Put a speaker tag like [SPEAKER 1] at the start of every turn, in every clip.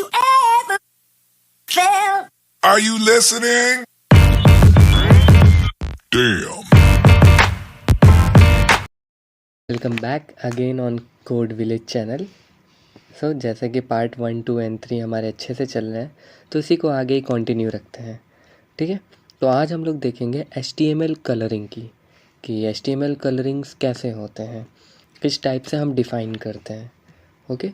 [SPEAKER 1] you ever felt?
[SPEAKER 2] Are you listening? Damn.
[SPEAKER 3] Welcome back again on code village channel. So जैसे कि part 1, 2 and 3 हमारे अच्छे से चल रहे हैं, तो इसी को आगे ही कंटिन्यू रखते हैं। ठीक है, तो आज हम लोग देखेंगे HTML कलरिंग की, कि HTML कलरिंग्स कैसे होते हैं, किस टाइप से हम डिफ़ाइन करते हैं। ओके,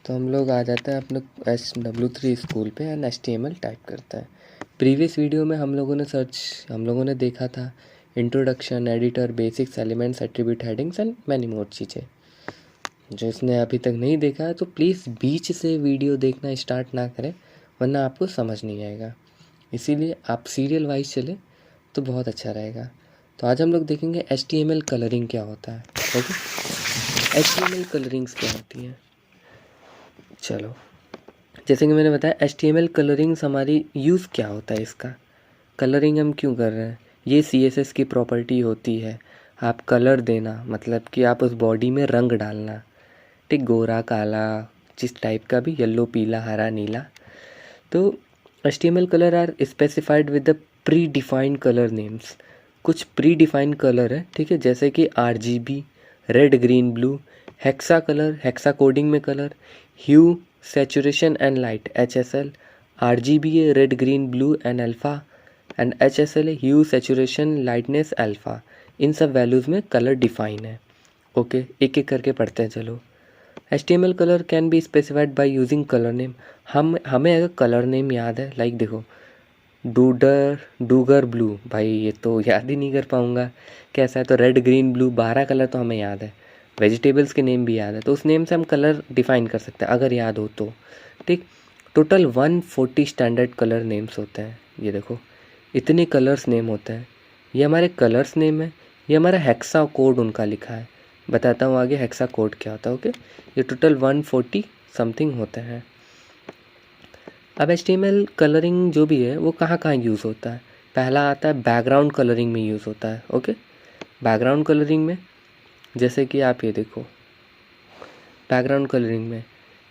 [SPEAKER 3] तो हम लोग आ जाते हैं अपने SW3 स्कूल पे एंड HTML टाइप करते हैं। प्रीवियस वीडियो में हम लोगों ने देखा था introduction, editor, basics, elements, attribute, headings and many more चीज़ें। जो इसने अभी तक नहीं देखा है तो प्लीज़ बीच से वीडियो देखना स्टार्ट ना करें, वरना आपको समझ नहीं आएगा। इसीलिए आप सीरियल वाइज चले तो बहुत अच्छा रहेगा। तो आज हम लोग देखेंगे HTML कलरिंग क्या होता है। ओके, HTML कलरिंग्स क्या होती हैं। चलो, जैसे कि मैंने बताया HTML कलरिंग्स हमारी यूज़ क्या होता है, इसका कलरिंग हम क्यों कर रहे हैं। ये CSS की प्रॉपर्टी होती है, आप कलर देना, मतलब कि आप उस बॉडी में रंग डालना। ठीक, गोरा काला, जिस टाइप का भी, येलो पीला हरा नीला। तो HTML colour are specified with the predefined colour names. कुछ प्री डिफाइंड कलर है, ठीक है, जैसे कि RGB, red green blue, hexa colour, hexa coding में colour, hue, saturation and light HSL, RGB है red green blue and alpha, and HSL है hue saturation lightness alpha. इन सब वैल्यूज़ में कलर डिफाइन है। ओके, एक एक करके पढ़ते हैं चलो। HTML colour can be specified by using colour name. हमें अगर कलर नेम याद है, लाइक देखो डूगर ब्लू, भाई ये तो याद ही नहीं कर पाऊँगा कैसा है। तो रेड ग्रीन ब्लू 12 कलर तो हमें याद है, वेजिटेबल्स के नेम भी याद है, तो उस नेम से हम कलर डिफाइन कर सकते हैं अगर याद हो तो। ठीक, टोटल 140 स्टैंडर्ड कलर नेम्स होते हैं। ये देखो इतने कलर्स नेम होते हैं। ये हमारे कलर्स नेम है, ये हमारा हेक्सा कोड उनका लिखा है। बताता हूँ आगे हेक्सा कोड क्या होता है। ओके, ये टोटल 140 समथिंग होते हैं। अब HTML कलरिंग जो भी है वो कहाँ कहाँ यूज़ होता है। पहला आता है बैकग्राउंड कलरिंग में यूज़ होता है। ओके, बैकग्राउंड कलरिंग में जैसे कि आप ये देखो, बैकग्राउंड कलरिंग में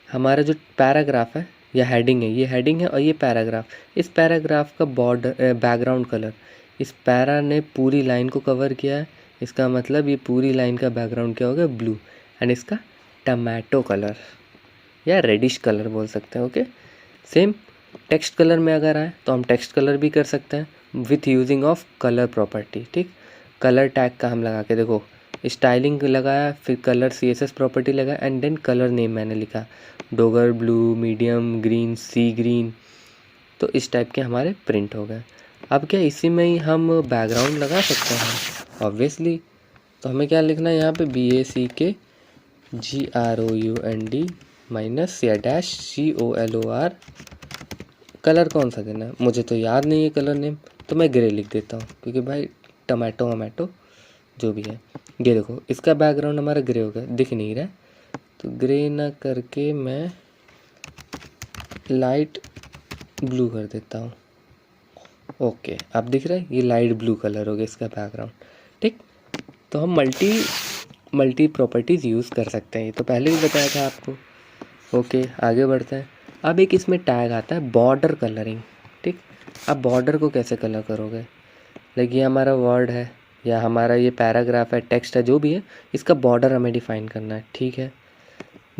[SPEAKER 3] हमारा जो पैराग्राफ है या हेडिंग है, ये हेडिंग है और ये पैराग्राफ, इस पैराग्राफ का बॉर्डर बैकग्राउंड कलर, इस पैरा ने पूरी लाइन को कवर किया है, इसका मतलब ये पूरी लाइन का बैकग्राउंड क्या होगा, ब्लू, एंड इसका टमाटो कलर या रेडिश कलर बोल सकते हैं। ओके, सेम टेक्स्ट कलर में अगर आए तो हम टेक्स्ट कलर भी कर सकते हैं with using of colour property. ठीक, कलर टैग का हम लगा के देखो, स्टाइलिंग लगाया, फिर कलर CSS प्रॉपर्टी लगाया एंड देन कलर नेम मैंने लिखा, डोगर ब्लू, मीडियम ग्रीन, सी ग्रीन। तो इस टाइप के हमारे प्रिंट हो गए। अब क्या इसी में ही हम बैकग्राउंड लगा सकते हैं ऑब्वियसली। तो हमें क्या लिखना है यहाँ पे, BACK GROUND माइनस या डैश COLOR। कलर कौन सा देना है मुझे तो याद नहीं है कलर नेम, तो मैं ग्रे लिख देता हूँ, क्योंकि भाई टमाटो जो भी है। ये देखो इसका बैकग्राउंड हमारा ग्रे हो गया, दिख नहीं रहा है, तो ग्रे ना करके मैं लाइट ब्लू कर देता हूँ। ओके, अब दिख रहा है, ये लाइट ब्लू कलर हो गया इसका बैकग्राउंड। ठीक, तो हम मल्टी प्रॉपर्टीज़ यूज़ कर सकते हैं, ये तो पहले भी बताया था आपको। ओके, आगे बढ़ते हैं। अब एक इसमें टैग आता है बॉर्डर कलरिंग। ठीक, अब बॉर्डर को कैसे कलर करोगे, लाइक ये हमारा वर्ड है या हमारा ये पैराग्राफ है, टेक्स्ट है, जो भी है, इसका बॉर्डर हमें डिफ़ाइन करना है। ठीक है,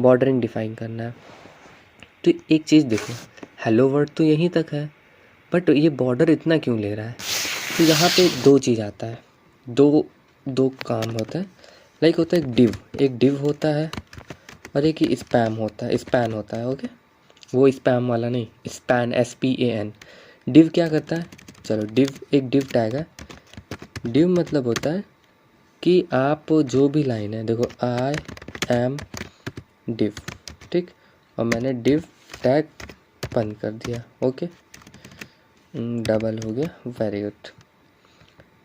[SPEAKER 3] बॉर्डरिंग डिफ़ाइन करना है। तो एक चीज़ देखो, हेलो वर्ड तो यहीं तक है, बट ये बॉर्डर इतना क्यों ले रहा है। तो यहाँ पे दो चीज़ आता है, दो काम होता है। लाइक होता है एक डिव होता है और एक ही स्पैन होता है। ओके, वो स्पैम वाला नहीं, स्पैन SPAN। डिव क्या करता है, चलो एक डिव टैग है। डिव मतलब होता है कि आप जो भी लाइन है, देखो आई एम डिव, ठीक, और मैंने डिव टैग बंद कर दिया। ओके, डबल हो गया, वेरी गुड।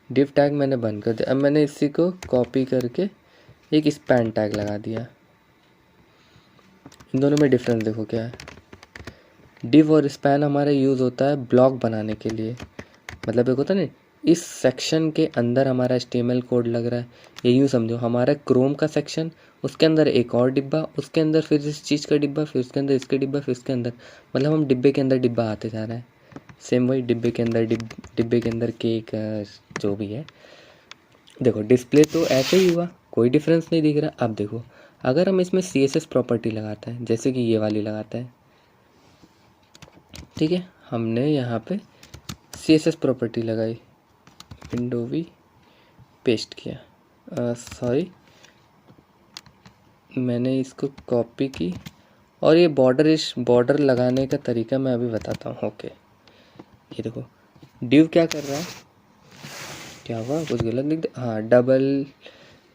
[SPEAKER 3] डिव टैग मैंने बंद कर दिया। अब मैंने इसी को कॉपी करके एक स्पैन टैग लगा दिया। इन दोनों में डिफरेंस देखो क्या है। डिव और स्पैन हमारा यूज़ होता है ब्लॉक बनाने के लिए, मतलब एक होता है ना इस सेक्शन के अंदर हमारा HTML कोड लग रहा है। ये यूँ समझो, हमारा क्रोम का सेक्शन, उसके अंदर एक और डिब्बा, उसके अंदर फिर इस चीज़ का डिब्बा, फिर उसके अंदर इसके डिब्बा, फिर इसके अंदर, मतलब हम डिब्बे के अंदर डिब्बा आते जा रहा है। सेम वही डिब्बे के अंदर डिब्बे के अंदर केक, जो भी है। देखो डिस्प्ले तो ऐसे ही हुआ, कोई डिफरेंस नहीं दिख रहा। अब देखो अगर हम इसमें CSS प्रॉपर्टी लगाते हैं, जैसे कि ये वाली लगाते हैं, ठीक है, हमने यहाँ पे CSS प्रॉपर्टी लगाई, विंडो भी पेस्ट किया, सॉरी मैंने इसको कॉपी की, और ये बॉर्डर लगाने का तरीका मैं अभी बताता हूँ। ओके, ये देखो डिव क्या कर रहा है, क्या हुआ, कुछ गलत लिख दिया, हाँ डबल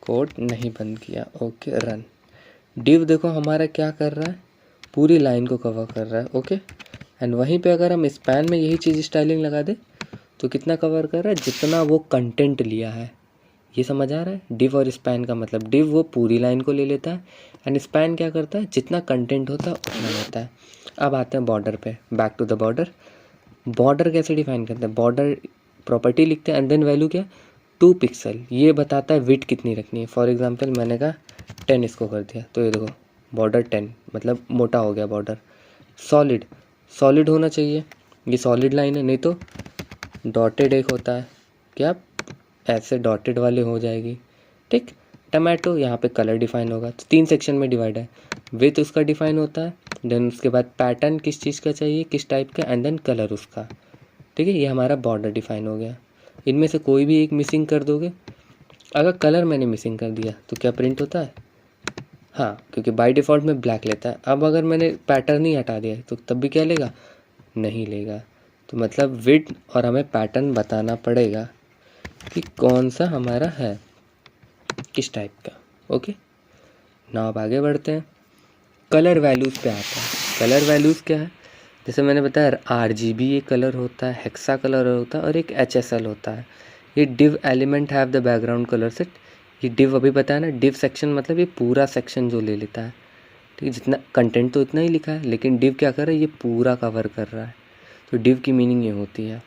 [SPEAKER 3] कोट नहीं बंद किया, ओके रन। डिव देखो हमारा क्या कर रहा है, पूरी लाइन को कवर कर रहा है। ओके, एंड वहीं पे अगर हम स्पैन में यही चीज़ स्टाइलिंग लगा दे तो कितना कवर कर रहा है, जितना वो कंटेंट लिया है। ये समझ आ रहा है, डिव और स्पैन का मतलब, डिव वो पूरी लाइन को ले लेता है एंड स्पैन क्या करता है, जितना कंटेंट होता है उतना लेता है। अब आते हैं बॉर्डर पे, back to the border. Border कैसे डिफाइन करते हैं, बॉर्डर प्रॉपर्टी लिखते हैं एंड देन वैल्यू क्या, 2 पिक्सल, ये बताता है विड्थ कितनी रखनी है। फॉर एग्जांपल मैंने कहा 10 इसको कर दिया, तो ये देखो बॉर्डर 10, मतलब मोटा हो गया बॉर्डर। सॉलिड होना चाहिए, ये सॉलिड लाइन है, नहीं तो डॉटेड एक होता है, क्या ऐसे डॉटेड वाले हो जाएगी, ठीक। टमाटो, यहाँ पे कलर डिफाइन होगा, तो 3 सेक्शन में डिवाइड है। विथ उसका डिफाइन होता है, देन उसके बाद पैटर्न किस चीज़ का चाहिए, किस टाइप का, एंड देन कलर उसका, ठीक है। ये हमारा बॉर्डर डिफाइन हो गया। इनमें से कोई भी एक मिसिंग कर दोगे, अगर कलर मैंने मिसिंग कर दिया तो क्या प्रिंट होता है, हाँ, क्योंकि बाय डिफ़ॉल्ट में ब्लैक लेता है। अब अगर मैंने पैटर्न ही हटा दिया तो तब भी क्या लेगा, नहीं लेगा। तो मतलब विड्थ और हमें पैटर्न बताना पड़ेगा कि कौन सा हमारा है, किस टाइप का। ओके, नाउ अब आगे बढ़ते हैं, कलर वैल्यूज़ पे आता है। कलर वैल्यूज़ क्या है, जैसे मैंने बताया RGB एक कलर होता है, हेक्सा कलर होता है, और एक HSL होता है। ये div element have the background colour set, ये डिव अभी बताया ना, डिव सेक्शन मतलब ये पूरा सेक्शन जो ले लेता है, ठीक है। जितना कंटेंट तो इतना ही लिखा है, लेकिन डिव क्या कर रहा है, ये पूरा कवर कर रहा है। तो डिव की मीनिंग ये होती है।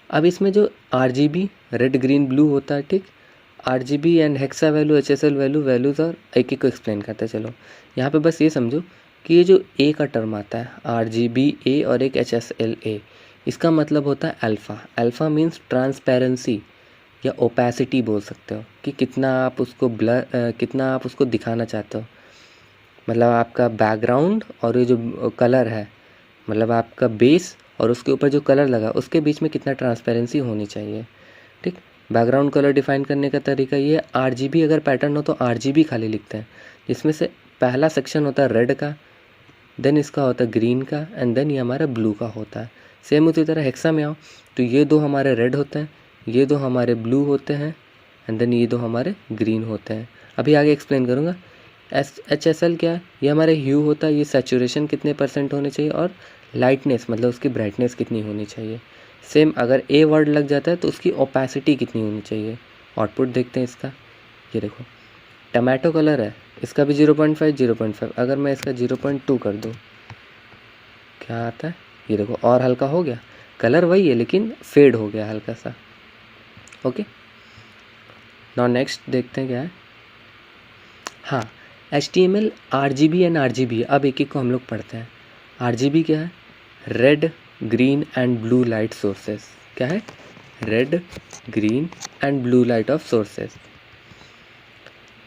[SPEAKER 3] अब इसमें जो RGB रेड ग्रीन ब्लू होता है, ठीक, RGB and hexa value, HSL values, और एक एक को एक्सप्लेन करते हैं। चलो यहाँ पे बस ये समझो कि ये जो A का टर्म आता है, RGB A और एक HSL A, इसका मतलब होता है अल्फ़ा। अल्फ़ा मीन्स ट्रांसपेरेंसी या ओपेसिटी बोल सकते हो, कि कितना आप उसको कितना आप उसको दिखाना चाहते हो। मतलब आपका बैकग्राउंड और ये जो कलर है, मतलब आपका बेस और उसके ऊपर जो कलर लगा उसके बीच में कितना ट्रांसपेरेंसी होनी चाहिए, ठीक। बैकग्राउंड कलर डिफाइन करने का तरीका ये, RGB अगर पैटर्न हो तो RGB खाली लिखते हैं, जिसमें से पहला सेक्शन होता है रेड का, देन इसका होता है ग्रीन का, एंड देन ये हमारा ब्लू का होता है। सेम उसी तरह हेक्सा में आओ तो ये 2 हमारे रेड होते हैं, ये 2 हमारे ब्लू होते हैं, एंड देन ये 2 हमारे ग्रीन होते हैं। अभी आगे एक्सप्लेन करूँगा। HSL क्या है, ये हमारे ह्यू होता है, ये सैचुरेशन कितने % होने चाहिए, और लाइटनेस मतलब उसकी ब्राइटनेस कितनी होनी चाहिए। सेम अगर A वर्ड लग जाता है तो उसकी ओपेसिटी कितनी होनी चाहिए। आउटपुट देखते हैं इसका, ये देखो टमाटो कलर है, इसका भी 0.5, अगर मैं इसका 0.2 कर दूँ क्या आता है, ये देखो और हल्का हो गया, कलर वही है लेकिन फेड हो गया हल्का सा। ओके, नाउ नेक्स्ट देखते हैं क्या है। हाँ, HTML RGB एंड RGB, अब एक एक को हम लोग पढ़ते हैं। RGB क्या है, red green and blue light sources. क्या है, red green and blue light of sources,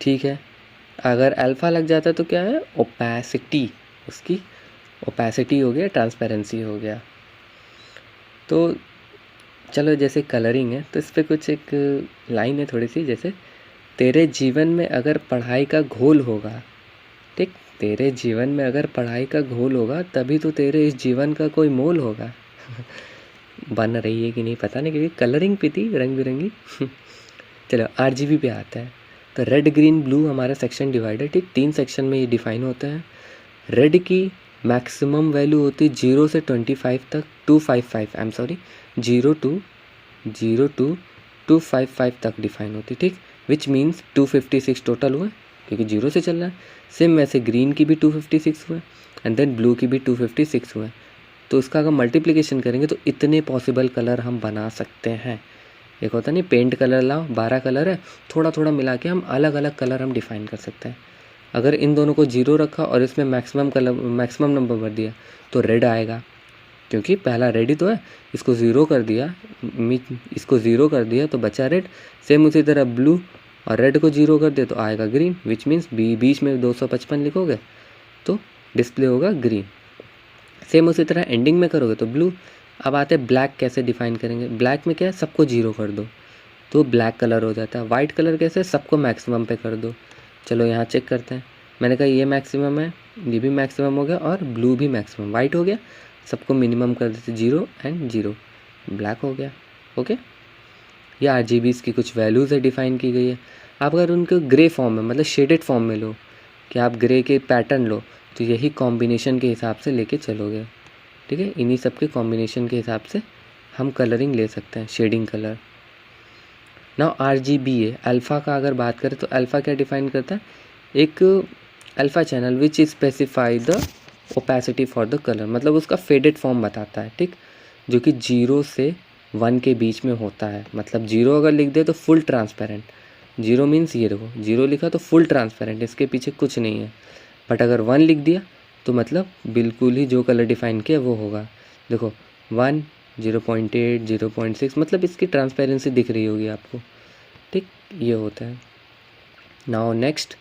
[SPEAKER 3] ठीक है। अगर अल्फ़ा लग जाता है तो क्या है, ओपेसिटी, उसकी ओपेसिटी हो गया, ट्रांसपेरेंसी हो गया। तो चलो जैसे कलरिंग है तो इस पर कुछ एक लाइन है थोड़ी सी, जैसे तेरे जीवन में अगर पढ़ाई का घोल होगा, ठीक, तेरे जीवन में अगर पढ़ाई का घोल होगा तभी तो तेरे इस जीवन का कोई मोल होगा। बन रही है कि नहीं पता नहीं, क्योंकि कलरिंग पे थी रंग बिरंगी। चलो RGB पे आता है, तो रेड ग्रीन ब्लू हमारा सेक्शन डिवाइड है, ठीक, 3 सेक्शन में ये डिफाइन होता है। रेड की मैक्सिमम वैल्यू होती है 0 से 25 तक, 255 आई एम सॉरी 0 to 255 तक डिफाइन होती, ठीक, विच मीन्स 256 टोटल हुआ क्योंकि 0 से चल रहा है। सेम वैसे ग्रीन की भी 256 हुआ, एंड देन ब्लू की भी 256 हुआ। तो उसका अगर मल्टीप्लिकेशन करेंगे तो इतने पॉसिबल कलर हम बना सकते हैं। एक होता नहीं पेंट कलर लाओ 12 कलर है, थोड़ा थोड़ा मिला के हम अलग अलग कलर हम डिफाइन कर सकते हैं। अगर इन दोनों को 0 रखा और इसमें मैक्सिमम नंबर भर दिया तो रेड आएगा, क्योंकि पहला रेड ही तो है। इसको 0 कर दिया तो बचा रेड। सेम उसी तरह ब्लू और रेड को 0 कर दे तो आएगा ग्रीन, विच मीन्स बीच में 255 लिखोगे तो डिस्प्ले होगा ग्रीन। सेम उसी तरह एंडिंग में करोगे तो ब्लू। अब आते हैं ब्लैक कैसे डिफाइन करेंगे। ब्लैक में क्या है, सबको 0 कर दो तो ब्लैक कलर हो जाता है। वाइट कलर कैसे, सबको मैक्सिमम पे कर दो। चलो यहाँ चेक करते हैं। मैंने कहा ये मैक्सिमम है, ये भी मैक्सिमम हो गया और ब्लू भी मैक्सिमम। वाइट हो गया, सबको मिनिमम कर देते 0 एंड 0, ब्लैक हो गया। ओके, ये RGBs की कुछ वैल्यूज़ है डिफ़ाइन की गई है। आप अगर उनको ग्रे फॉर्म में मतलब शेडेड फॉर्म में लो कि आप ग्रे के पैटर्न लो तो यही कॉम्बिनेशन के हिसाब से लेके चलोगे। ठीक है, इन्हीं सब के कॉम्बिनेशन के हिसाब से हम कलरिंग ले सकते हैं, shading colour. Now RGBA alpha का अगर बात करें तो अल्फ़ा क्या डिफ़ाइन करता है, एक alpha channel which specify the opacity for the colour, मतलब उसका फेडेड फॉर्म बताता है। ठीक, जो कि 0 से 1 के बीच में होता है। मतलब 0 अगर लिख दे तो फुल ट्रांसपेरेंट, 0 मीन्स ये देखो 0 लिखा तो फुल ट्रांसपेरेंट, इसके पीछे कुछ नहीं है। बट अगर 1 लिख दिया तो मतलब बिल्कुल ही जो कलर डिफ़ाइन किया वो होगा। देखो 1, 0.8, 0.6, मतलब इसकी ट्रांसपेरेंसी दिख रही होगी आपको। ठीक, ये होता है। नाउ नेक्स्ट,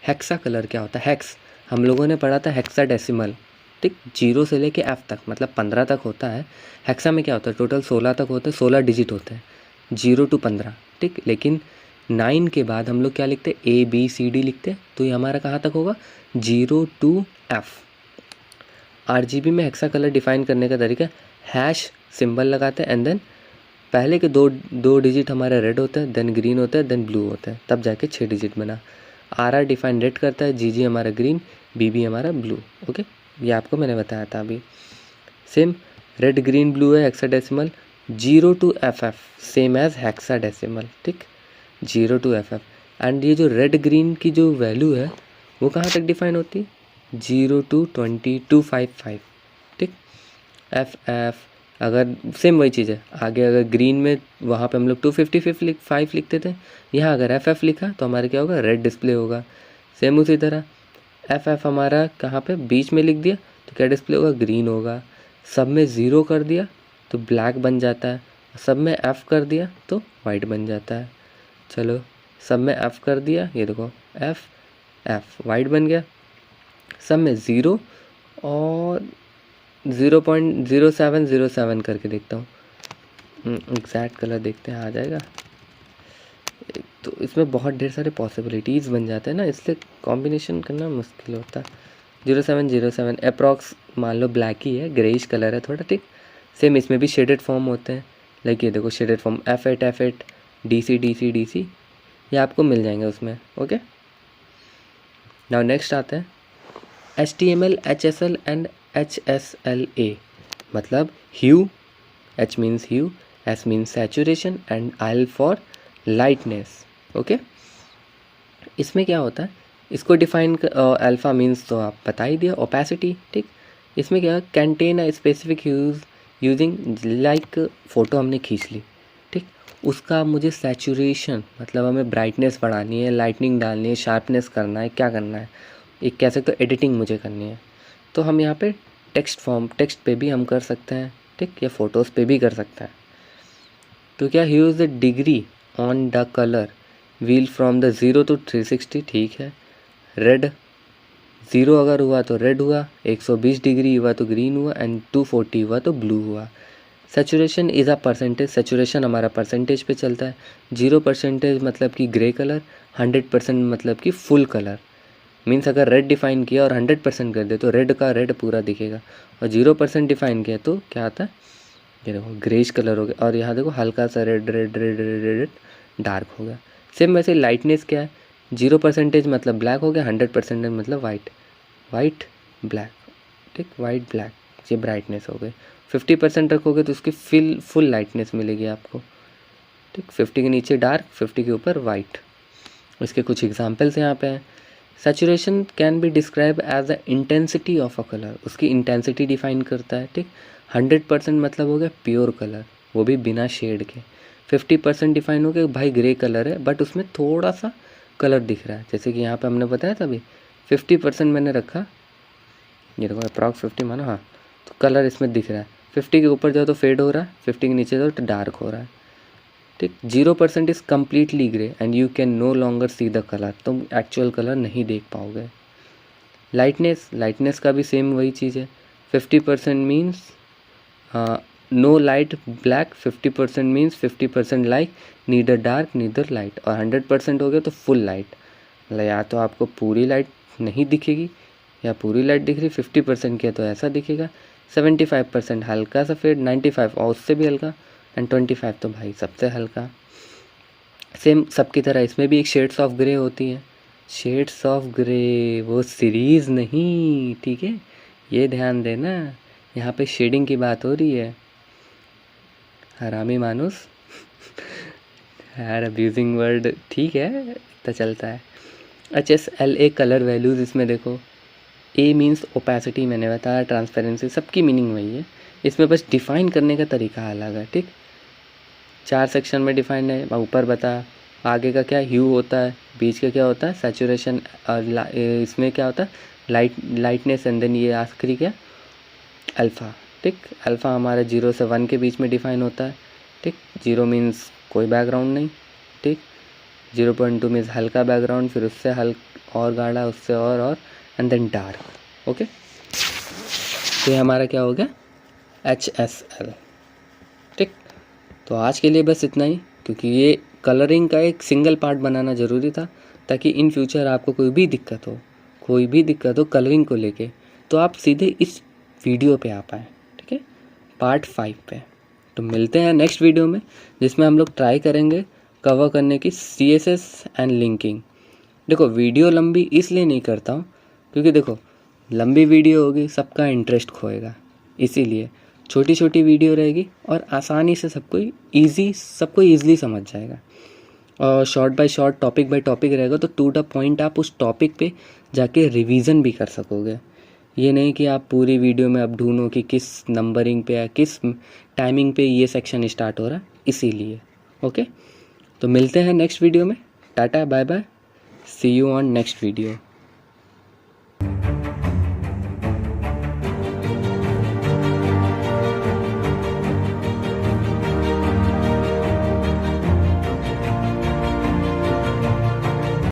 [SPEAKER 3] हेक्सा कलर क्या होता है। हेक्स हम लोगों ने पढ़ा था हेक्साडेसिमल। ठीक, 0 से लेके F तक मतलब 15 तक होता है। हेक्सा में क्या होता है, टोटल 16 तक होते हैं, 16 डिजिट होते हैं 0 to 15। ठीक, लेकिन 9 के बाद हम लोग क्या लिखते हैं, ABCD लिखते हैं। तो ये हमारा कहाँ तक होगा, 0 to F। RGB में हेक्सा कलर डिफाइन करने का तरीका, हैश सिंबल लगाते हैं एंड देन पहले के दो डिजिट हमारे रेड होते हैं, देन ग्रीन होता है, देन ब्लू होता है, तब जाके 6 डिजिट बना। RR डिफाइन रेड करता है, GG हमारा ग्रीन, BB हमारा ब्लू। ओके, ये आपको मैंने बताया था अभी। सेम रेड ग्रीन ब्लू है hexadecimal. 0 to FF same as hexadecimal. ठीक, 0 to FF। एंड ये जो रेड ग्रीन की जो वैल्यू है वो कहाँ तक डिफाइन होती है, 0 to 2255। ठीक, FF अगर सेम वही चीज़ है, आगे अगर ग्रीन में वहाँ पे हम लोग 255 लिखते थे, यहाँ अगर FF लिखा तो हमारे क्या होगा, रेड डिस्प्ले होगा। सेम उसी तरह FF हमारा कहाँ पे बीच में लिख दिया तो क्या डिस्प्ले होगा, ग्रीन होगा। सब में 0 कर दिया तो ब्लैक बन जाता है, सब में F कर दिया तो वाइट बन जाता है। चलो सब में F कर दिया, ये देखो F वाइट बन गया। सब में 0 और 0.0707 करके देखता हूँ, एग्जैक्ट कलर देखते हैं आ जाएगा। तो इसमें बहुत ढेर सारे पॉसिबिलिटीज़ बन जाते हैं ना, इसलिए कॉम्बिनेशन करना मुश्किल होता है। 0707 अप्रॉक्स मान लो ब्लैक ही है, ग्रेइश कलर है थोड़ा। ठीक, सेम इसमें भी शेडेड फॉर्म होते हैं, लाइक ये देखो शेडेड फॉर्म F8 DC ये आपको मिल जाएंगे उसमें। ओके, नाउ नेक्स्ट आते हैं HTML, HSL एंड HSLA। मतलब hue, H means hue, S means saturation and L for lightness. Okay, इसमें क्या होता है, इसको डिफाइन अल्फ़ा मीन्स तो आप बता ही दिया, ओपेसिटी। ठीक, इसमें क्या, contain a specific using like photo हमने खींच ली। ठीक, उसका मुझे सैचुरेशन मतलब हमें ब्राइटनेस बढ़ानी है, लाइटनिंग डालनी है, शार्पनेस करना है, क्या करना है, एक कह सकते हो एडिटिंग मुझे करनी है। तो हम यहाँ पे टेक्स्ट पे भी हम कर सकते हैं। ठीक, या फ़ोटोज़ पे भी कर सकते हैं। तो क्या, use the degree on the colour wheel from the 0 to 360। ठीक है, रेड 0 अगर हुआ तो रेड हुआ, 120 डिग्री हुआ तो ग्रीन हुआ एंड 240 हुआ तो ब्लू हुआ। Saturation is a percentage, saturation हमारा परसेंटेज पे चलता है। 0% मतलब कि ग्रे कलर, 100% मतलब कि फुल कलर। मीन्स अगर रेड डिफाइन किया और 100% कर दे तो रेड का रेड पूरा दिखेगा, और 0% डिफाइन किया तो क्या आता है, ये देखो ग्रेइश कलर हो गया, और यहाँ देखो हल्का सा रेड डार्क हो गया। सेम वैसे लाइटनेस क्या है, 0% मतलब ब्लैक हो गया, 100% मतलब वाइट ब्लैक। ठीक, वाइट ब्लैक, ये ब्राइटनेस हो गई। 50% रखोगे तो उसकी फुल लाइटनेस मिलेगी आपको। ठीक, 50 के नीचे डार्क, 50 के ऊपर वाइट। इसके कुछ एग्जांपल्स यहाँ पे हैं। Saturation can be describe as the intensity of a colour, उसकी इंटेंसिटी डिफाइन करता है, ठीक। 100% मतलब हो गया प्योर कलर, वो भी बिना शेड के। 50% डिफाइन हो गया भाई ग्रे कलर है बट उसमें थोड़ा सा कलर दिख रहा है, जैसे कि यहाँ पे हमने बताया था अभी 50% मैंने रखा, ये देखो अप्रॉक्स 50 माना, हाँ, तो कलर इसमें दिख रहा है। 50 के ऊपर जाओ तो फेड हो रहा है, 50 के नीचे जाओ तो डार्क हो रहा है, ठीक। 0% is completely grey and you can no longer see the colour, तुम एक्चुअल कलर नहीं देख पाओगे। लाइटनेस का भी सेम वही चीज़ है। 50% means no light black, 50% means 50% light, neither dark neither light, और 100% हो गया तो फुल लाइट, मतलब या तो आपको पूरी लाइट नहीं दिखेगी या पूरी लाइट दिख रही, 50% किया तो ऐसा दिखेगा, 75% हल्का सा फेड, 95 और उससे भी हल्का, एंड 25 तो भाई सबसे हल्का। सेम सबकी तरह इसमें भी एक शेड्स ऑफ ग्रे होती है। शेड्स ऑफ ग्रे वो सीरीज़ नहीं, ठीक है, ये ध्यान देना, यहाँ पे शेडिंग की बात हो रही है। हरामी मानुस यार, अब्यूजिंग वर्ड ठीक है तो चलता है। HSLA कलर वैल्यूज़ इसमें देखो, A मीन्स ओपेसिटी, मैंने बताया ट्रांसपेरेंसी, सबकी मीनिंग वही है, इसमें बस डिफ़ाइन करने का तरीका अलग है, ठीक। 4 सेक्शन में डिफाइन है, ऊपर बता, आगे का क्या ह्यू होता है, बीच का क्या होता है सैचुरेशन, और इसमें क्या होता है लाइटनेस, एंड देन ये आखिरी क्या अल्फ़ा, ठीक। अल्फ़ा हमारा 0 से 1 के बीच में डिफाइन होता है, ठीक। 0 मीन्स कोई बैकग्राउंड नहीं, ठीक। 0.2 मीन्स हल्का बैकग्राउंड, फिर उससे और गाढ़ा, उससे और एंड देन डार्क, ओके। तो ये हमारा क्या हो गया HSL, ठीक। तो आज के लिए बस इतना ही, क्योंकि ये कलरिंग का एक सिंगल पार्ट बनाना ज़रूरी था, ताकि इन फ्यूचर आपको कोई भी दिक्कत हो कलरिंग को लेके, तो आप सीधे इस वीडियो पे आ पाएँ, ठीक है, पार्ट 5 पे। तो मिलते हैं नेक्स्ट वीडियो में, जिसमें हम लोग ट्राई करेंगे कवर करने की CSS एंड लिंकिंग। देखो वीडियो लंबी इसलिए नहीं करता हूँ क्योंकि देखो लंबी वीडियो होगी सबका इंटरेस्ट खोएगा, इसीलिए छोटी छोटी वीडियो रहेगी और आसानी से सबको ईज़िली समझ जाएगा। और short by short, topic by topic रहेगा, तो टू द पॉइंट आप उस टॉपिक पे जाके रिवीजन भी कर सकोगे। ये नहीं कि आप पूरी वीडियो में अब ढूंढो कि किस नंबरिंग पे या किस टाइमिंग पे ये सेक्शन स्टार्ट हो रहा है, इसीलिए। ओके, तो मिलते हैं नेक्स्ट वीडियो में। Tata bye bye, see you on next video.